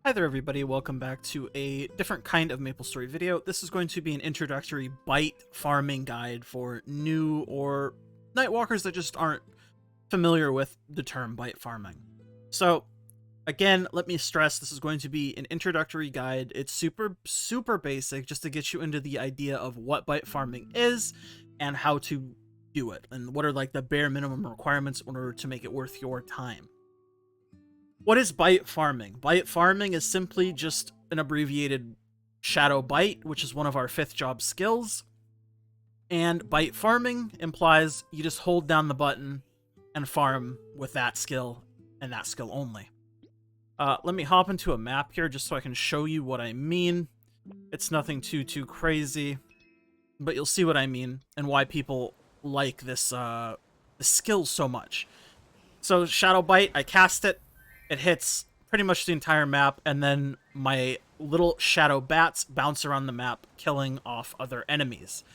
Hi there everybody, welcome back to a different kind of MapleStory video. This is going to be an introductory bite farming guide for new or Nightwalkers that just aren't familiar with the term bite farming. So again, let me stress, this is going to be an introductory guide. It's super basic just to get you into the idea of what bite farming is and how to do it, and what are like the bare minimum requirements in order to make it worth your time. What is bite farming? Bite farming is simply just an abbreviated shadow bite, which is one of our 5th job skills. And bite farming implies you just hold down the button and farm with that skill and that skill only. Let me hop into a map here just so I can show you what I mean. It's nothing too crazy, but you'll see what I mean and why people like this skill so much. So shadow bite, I cast it. It hits pretty much the entire map, and then my little shadow bats bounce around the map, killing off other enemies.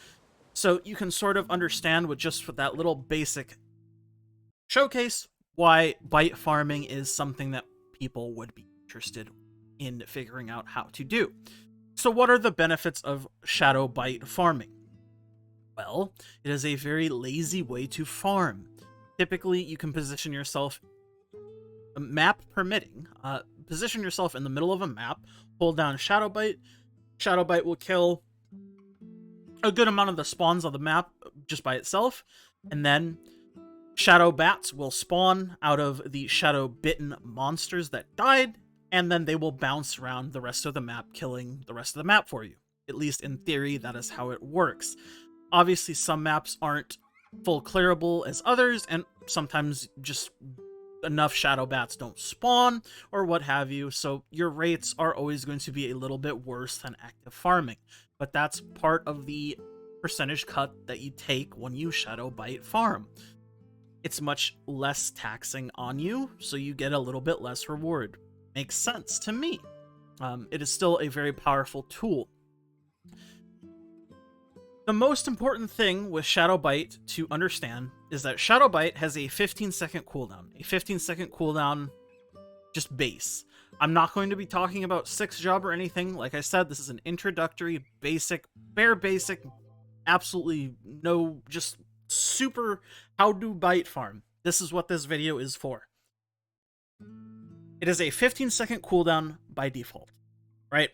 So you can sort of understand with just that little basic showcase why bite farming is something that people would be interested in figuring out how to do. So what are the benefits of shadow bite farming? Well, it is a very lazy way to farm. Typically, you can position yourself, map permitting, position yourself in the middle of a map, hold down shadow bite. Shadow bite will kill a good amount of the spawns on the map just by itself, and then shadow bats will spawn out of the shadow bitten monsters that died, and then they will bounce around the rest of the map, killing the rest of the map for you. At least in theory, that is how it works. Obviously, some maps aren't full clearable as others, and sometimes just enough shadow bats don't spawn or what have you, so your rates are always going to be a little bit worse than active farming, but that's part of the percentage cut that you take when you shadow bite farm. It's much less taxing on you, so you get a little bit less reward. Makes sense to me. It is still a very powerful tool. The most important thing with shadow bite to understand is that shadow bite has a 15-second cooldown. A 15-second cooldown, just base. I'm not going to be talking about 6th job or anything. Like I said, this is an introductory, basic, bare basic, absolutely no, just super how to bite farm. This is what this video is for. It is a 15-second cooldown by default, right?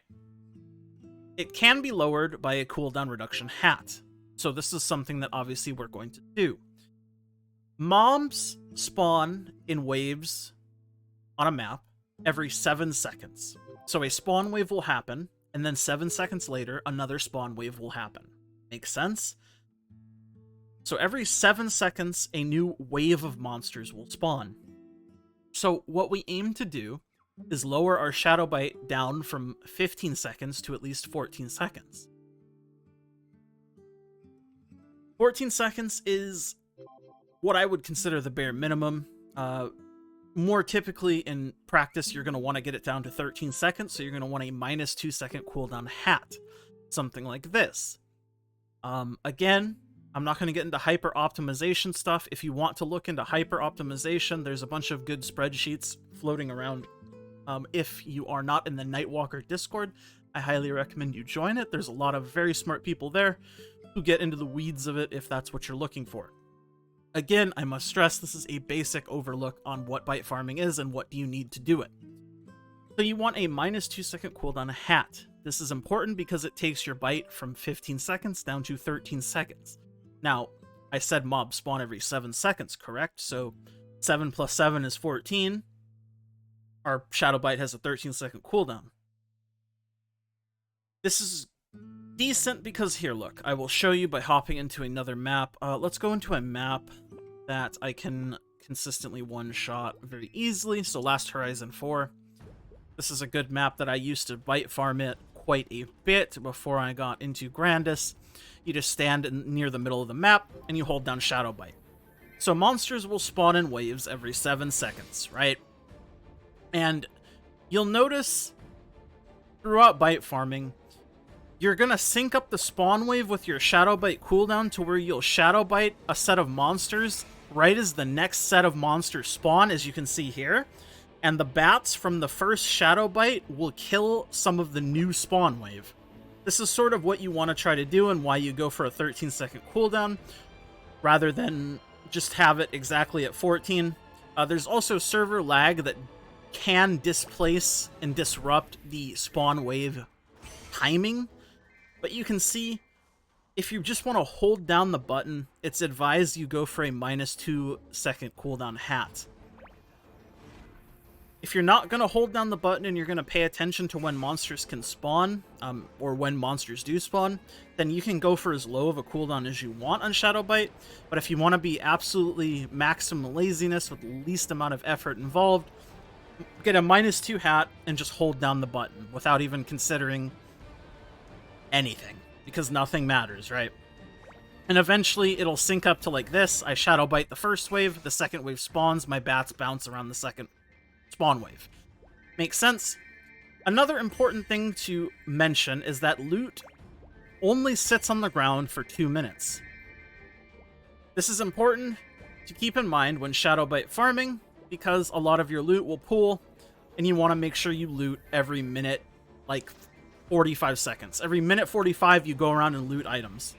It can be lowered by a cooldown reduction hat. So this is something that obviously we're going to do. Mobs spawn in waves on a map every 7 seconds. So a spawn wave will happen, and then 7 seconds later, another spawn wave will happen. Make sense? So every 7 seconds, a new wave of monsters will spawn. So what we aim to do is lower our shadow bite down from 15 seconds to at least 14 seconds. 14 seconds is what I would consider the bare minimum. More typically in practice, you're going to want to get it down to 13 seconds, so you're going to want a -2 second cooldown hat. Something like this. Again, I'm not going to get into hyper optimization stuff. If you want to look into hyper optimization, there's a bunch of good spreadsheets floating around. If you are not in the Nightwalker Discord, I highly recommend you join it. There's a lot of very smart people there who get into the weeds of it if that's what you're looking for. Again, I must stress this is a basic overlook on what bite farming is and what do you need to do it. So you want a -2 second cooldown hat. This is important because it takes your bite from 15 seconds down to 13 seconds. Now, I said mobs spawn every 7 seconds, correct? So 7 plus 7 is 14. Our shadow bite has a 13-second cooldown. This is decent because here, look, I will show you by hopping into another map. Let's go into a map that I can consistently one-shot very easily. So Last Horizon 4. This is a good map that I used to bite farm it quite a bit before I got into Grandis. You just stand near the middle of the map and you hold down shadow bite. So monsters will spawn in waves every 7 seconds, right? And you'll notice throughout bite farming, you're going to sync up the spawn wave with your shadow bite cooldown to where you'll shadow bite a set of monsters right as the next set of monsters spawn, as you can see here. and the bats from the first Shadow Bite will kill some of the new spawn wave. This is sort of what you want to try to do and why you go for a 13-second cooldown rather than just have it exactly at 14. There's also server lag that can displace and disrupt the spawn wave timing, but you can see if you just want to hold down the button, it's advised you go for a -2 second cooldown hat. If you're not going to hold down the button and you're going to pay attention to when monsters can spawn, or when monsters do spawn, then you can go for as low of a cooldown as you want on Shadow Bite. But if you want to be absolutely maximum laziness with the least amount of effort involved, get a -2 hat and just hold down the button without even considering anything, because nothing matters, right? And eventually it'll sync up to like this. I Shadow Bite the first wave, the second wave spawns, my bats bounce around the second spawn wave. Makes sense? Another important thing to mention is that loot only sits on the ground for 2 minutes. This is important to keep in mind when Shadow Bite farming, because a lot of your loot will pool, and you want to make sure you loot every minute, like 45 seconds. Every minute 45, you go around and loot items.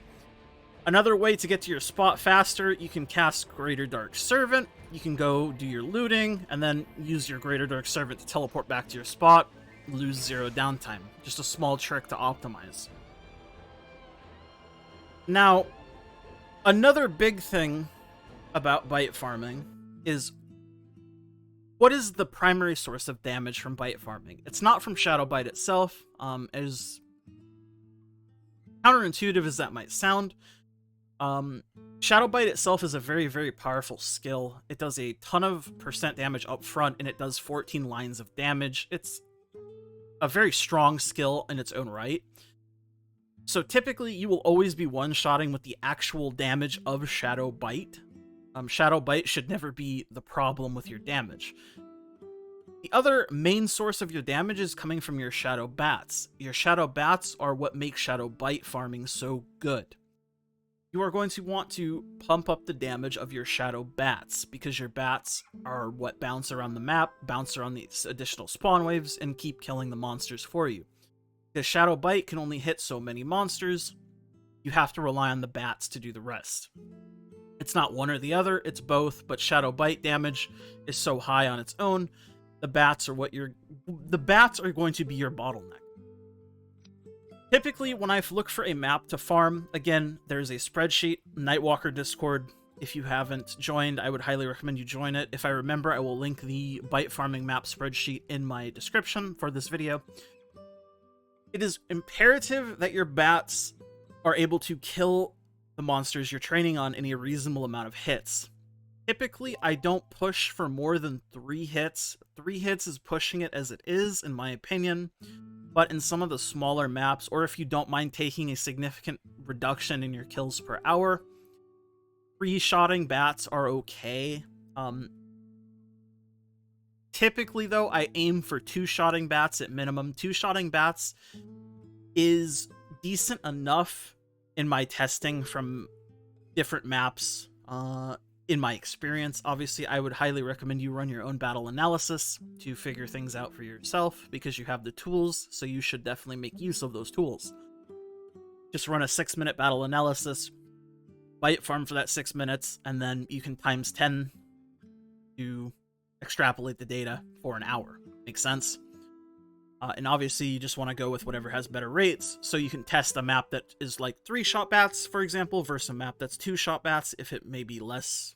Another way to get to your spot faster, you can cast Greater Dark Servant, you can go do your looting, and then use your Greater Dark Servant to teleport back to your spot, lose 0 downtime. Just a small trick to optimize. Now, another big thing about bite farming is, what is the primary source of damage from bite farming? It's not from Shadow Bite itself, as counterintuitive as that might sound. Shadow Bite itself is a very, very powerful skill. It does a ton of % damage up front, and it does 14 lines of damage. It's a very strong skill in its own right. So typically, you will always be one-shotting with the actual damage of Shadow Bite. Shadow Bite should never be the problem with your damage. The other main source of your damage is coming from your Shadow Bats. Your Shadow Bats are what make Shadow Bite farming so good. You are going to want to pump up the damage of your Shadow Bats, because your bats are what bounce around the map, bounce around these additional spawn waves, and keep killing the monsters for you. Because Shadow Bite can only hit so many monsters, you have to rely on the bats to do the rest. It's not one or the other, it's both, but Shadow Bite damage is so high on its own, the bats are going to be your bottleneck. Typically, when I look for a map to farm, again, there's a spreadsheet, Nightwalker Discord. If you haven't joined, I would highly recommend you join it. If I remember, I will link the bite farming map spreadsheet in my description for this video. It is imperative that your bats are able to kill the monsters you're training on in a reasonable amount of hits. Typically, I don't push for more than 3 hits. 3 hits is pushing it as it is, in my opinion. But in some of the smaller maps, or if you don't mind taking a significant reduction in your kills per hour, 3-shotting bats are okay. Typically, though, I aim for 2-shotting bats at minimum. 2-shotting bats is decent enough in my testing from different maps. In my experience, obviously, I would highly recommend you run your own battle analysis to figure things out for yourself, because you have the tools, so you should definitely make use of those tools. Just run a 6-minute battle analysis, bite farm for that 6 minutes, and then you can times 10 to extrapolate the data for an hour. Makes sense? And obviously, you just want to go with whatever has better rates, so you can test a map that is like 3-shot bats, for example, versus a map that's 2-shot bats, if it may be less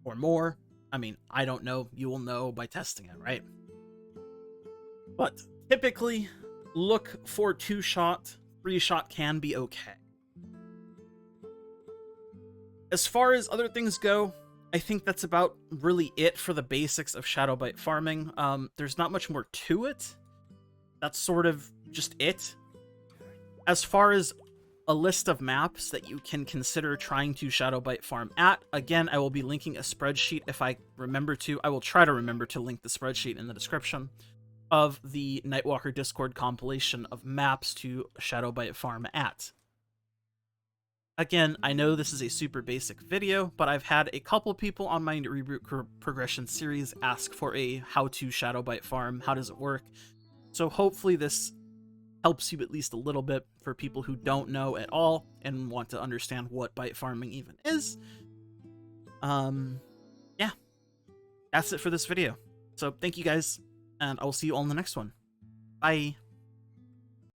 or more. I mean, I don't know. You will know by testing it, right? But typically, look for 2-shot. 3-shot can be okay. As far as other things go, I think that's about really it for the basics of Shadow Bite farming. There's not much more to it. That's sort of just it. As far as a list of maps that you can consider trying to Shadow Bite farm at, again, I will be linking a spreadsheet if I remember to. I will try to remember to link the spreadsheet in the description of the Nightwalker Discord compilation of maps to Shadow Bite farm at. Again, I know this is a super basic video, but I've had a couple people on my reboot progression series ask for a how to shadow bite farm, how does it work? So hopefully this helps you at least a little bit for people who don't know at all and want to understand what bite farming even is. Yeah, that's it for this video. So thank you guys, and I will see you all in the next one. Bye.